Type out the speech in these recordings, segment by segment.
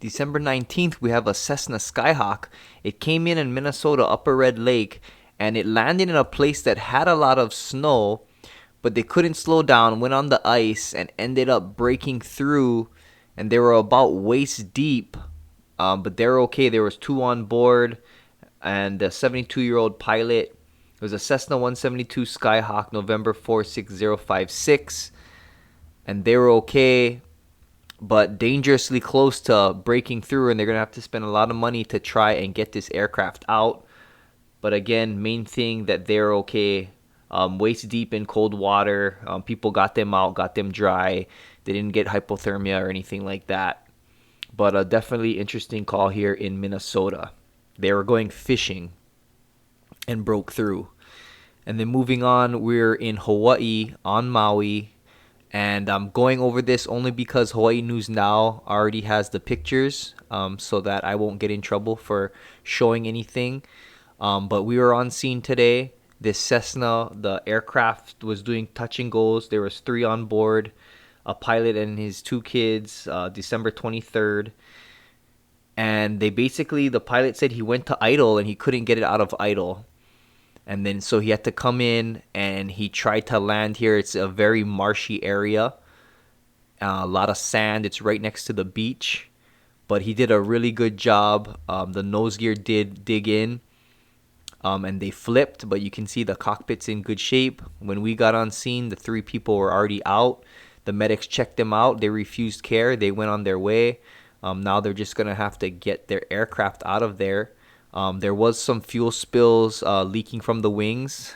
December 19th, we have a Cessna Skyhawk. It came in Minnesota, Upper Red Lake, and it landed in a place that had a lot of snow, but they couldn't slow down, went on the ice, and ended up breaking through. And they were about waist deep, but they're okay. There was two on board, and a 72-year-old pilot. It was a Cessna 172 Skyhawk, November 46056, and they were okay, but dangerously close to breaking through, and they're going to have to spend a lot of money to try and get this aircraft out. But again, main thing that they're okay. Waist deep in cold water. People got them out, got them dry. They didn't get hypothermia or anything like that. But definitely interesting call here in Minnesota. They were going fishing and broke through. And then moving on, we're in Hawaii on Maui. And I'm going over this only because Hawaii News Now already has the pictures, so that I won't get in trouble for showing anything. But we were on scene today. This Cessna, the aircraft was doing touch and goes. There was 3 on board, a pilot and his 2 kids, December 23rd. And the pilot said he went to idle and he couldn't get it out of idle. And then so he had to come in and he tried to land here. It's a very marshy area, a lot of sand. It's right next to the beach. But he did a really good job. The nose gear did dig in. And they flipped, but you can see the cockpit's in good shape. When we got on scene, the 3 people were already out. The medics checked them out. They refused care. They went on their way. Now they're just going to have to get their aircraft out of there. There was some fuel spills leaking from the wings.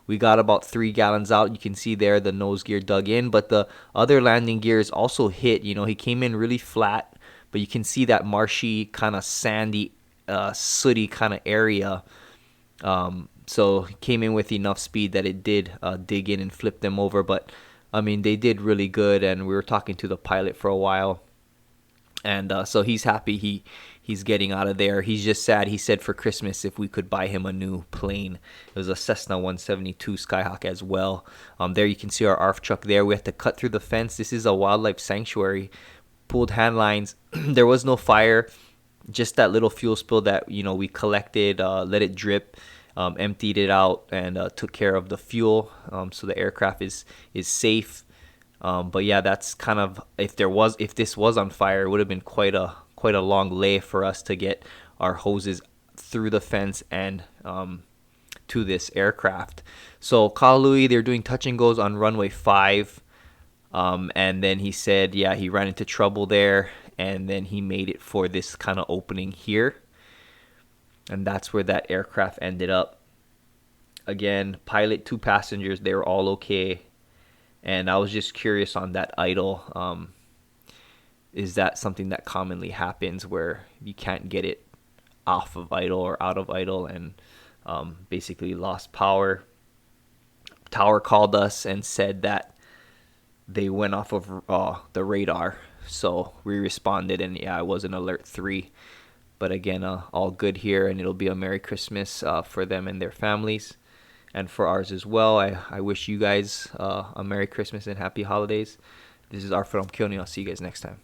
We got about 3 gallons out. You can see there the nose gear dug in, but the other landing gears also hit. He came in really flat, but you can see that marshy, kind of sandy, sooty kind of area. So he came in with enough speed that it did dig in and flip them over. But I mean, they did really good, and we were talking to the pilot for a while, and so he's happy he's getting out of there. He's just sad. He said for Christmas if we could buy him a new plane. It was a Cessna 172 Skyhawk as well. There you can see our ARF truck there. We had to cut through the fence. This is a wildlife sanctuary. Pulled hand lines. There was no fire. Just that little fuel spill that we collected, let it drip, emptied it out, and took care of the fuel. So the aircraft is safe. But yeah, that's kind of if this was on fire, it would have been quite a long lay for us to get our hoses through the fence and to this aircraft. So Kaului, they're doing touch and goes on runway 5. And then he said, yeah, he ran into trouble there, and then he made it for this kind of opening here. And that's where that aircraft ended up. Again, pilot, 2 passengers, they were all okay. And I was just curious on that idle. Is that something that commonly happens where you can't get it off of idle or out of idle, and basically lost power? Tower called us and said that they went off of the radar. So we responded, and yeah, it was an alert 3. But again, all good here, and it'll be a Merry Christmas for them and their families, and for ours as well. I wish you guys a Merry Christmas and Happy Holidays. This is Arfred Omkioni. I'll see you guys next time.